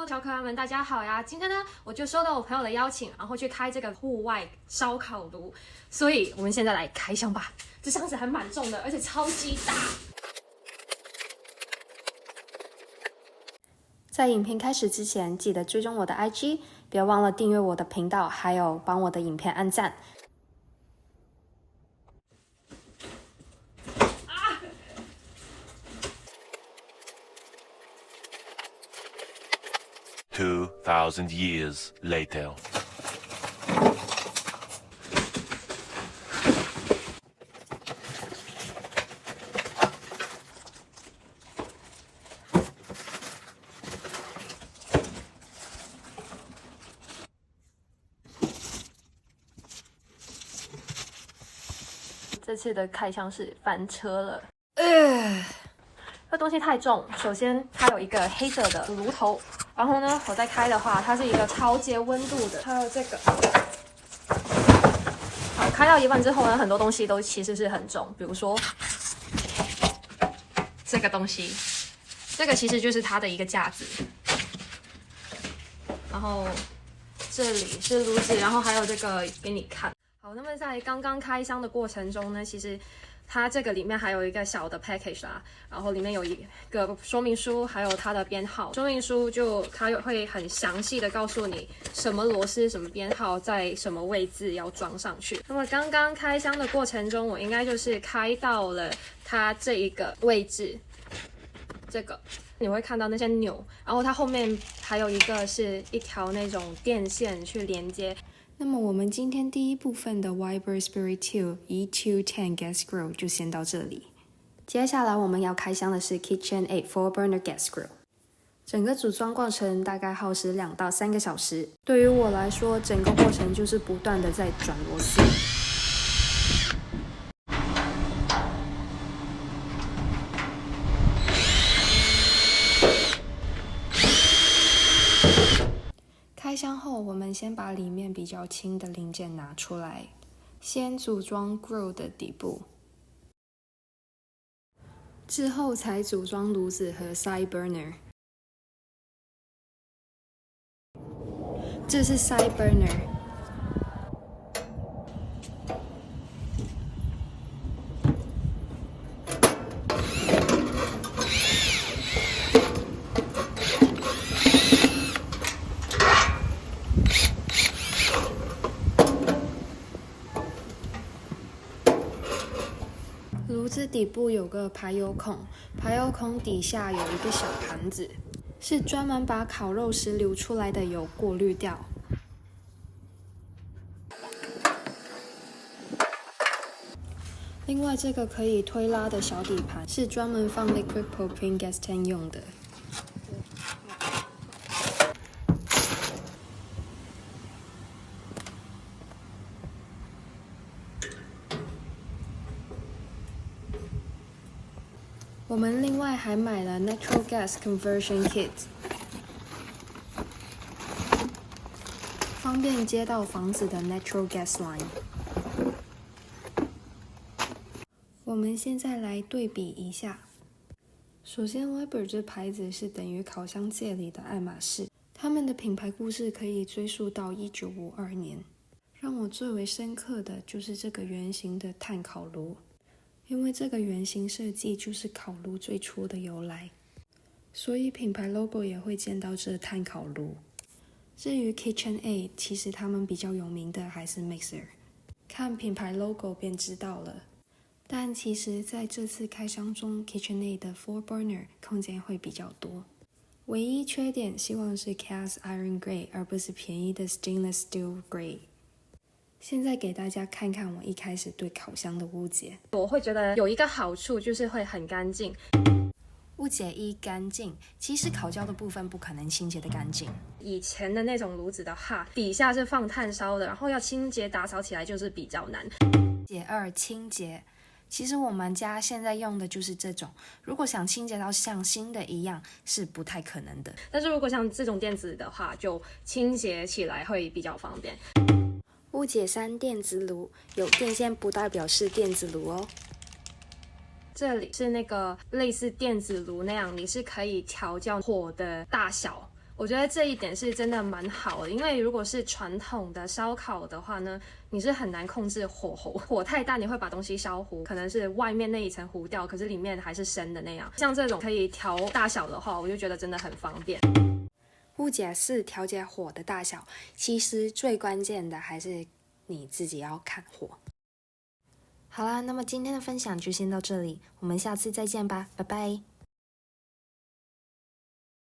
Hello， 小可爱们，大家好呀！今天呢，我就收到我朋友的邀请，然后去开这个户外烧烤炉，所以我们现在来开箱吧。这箱子还蛮重的，而且超级大。在影片开始之前，记得追踪我的 IG， 别忘了订阅我的频道，还有帮我的影片按赞。2,000 years later. 这次的开箱是翻车了，这东西太重。首先，它有一个黑色的炉头，然后呢，我再开的话，它是一个超节温度的，还有这个。好，开到一半之后呢，很多东西都其实是很重，比如说这个东西，这个其实就是它的一个架子，然后这里是炉子，然后还有这个给你看。好，那么在刚刚开箱的过程中呢，其实它这个里面还有一个小的 package 啦，然后里面有一个说明书，还有它的编号。说明书就它会很详细的告诉你什么螺丝、什么编号在什么位置要装上去。那么刚刚开箱的过程中，我应该就是开到了它这一个位置，这个。你会看到那些钮，然后它后面还有一个是一条那种电线去连接。那么我们今天第一部分的 Weber Spirit 2 E210 Gas Grill 就先到这里。接下来我们要开箱的是 KitchenAid 4-burner Gas Grill。整个组装过程大概耗时2到3个小时。对于我来说，整个过程就是不断的在转螺丝。开箱后，我们先把里面比较轻的零件拿出来，先组装 grill 的底部，之后才组装炉子和 side burner。这是 side burner。炉子底部有个排油孔，排油孔底下有一个小盘子，是专门把烤肉时流出来的油过滤掉。另外，这个可以推拉的小底盘是专门放 liquid propane gas tank 用的。我们另外还买了 Natural Gas Conversion Kit， 方便接到房子的 Natural Gas Line。我们现在来对比一下。首先 Weber 这牌子是等于烤箱界里的爱马仕，他们的品牌故事可以追溯到1952年。让我最为深刻的就是这个圆形的碳烤炉。因为这个圆形设计就是烤炉最初的由来，所以品牌 logo 也会见到这碳烤炉。至于 KitchenAid， 其实他们比较有名的还是 Mixer， 看品牌 logo 便知道了。但其实在这次开箱中 KitchenAid 的 4-burner 空间会比较多，唯一缺点希望是 Cast Iron Grey 而不是便宜的 Stainless Steel Grey。现在给大家看看我一开始对烤箱的误解。我会觉得有一个好处就是会很干净。误解一，干净。其实烤焦的部分不可能清洁的干净。以前的那种炉子的话，底下是放炭烧的，然后要清洁打扫起来就是比较难。解二，清洁。其实我们家现在用的就是这种，如果想清洁到像新的一样是不太可能的。但是如果像这种电子的话，就清洁起来会比较方便。误解三，电子炉。有电线不代表是电子炉哦。这里是那个类似电子炉那样，你是可以调校火的大小。我觉得这一点是真的蛮好的，因为如果是传统的烧烤的话呢，你是很难控制火候，火太大你会把东西烧糊，可能是外面那一层糊掉，可是里面还是生的那样。像这种可以调大小的话，我就觉得真的很方便。误解是调节火的大小，其实最关键的还是你自己要看火。好啦，那么今天的分享就先到这里，我们下次再见吧，拜拜。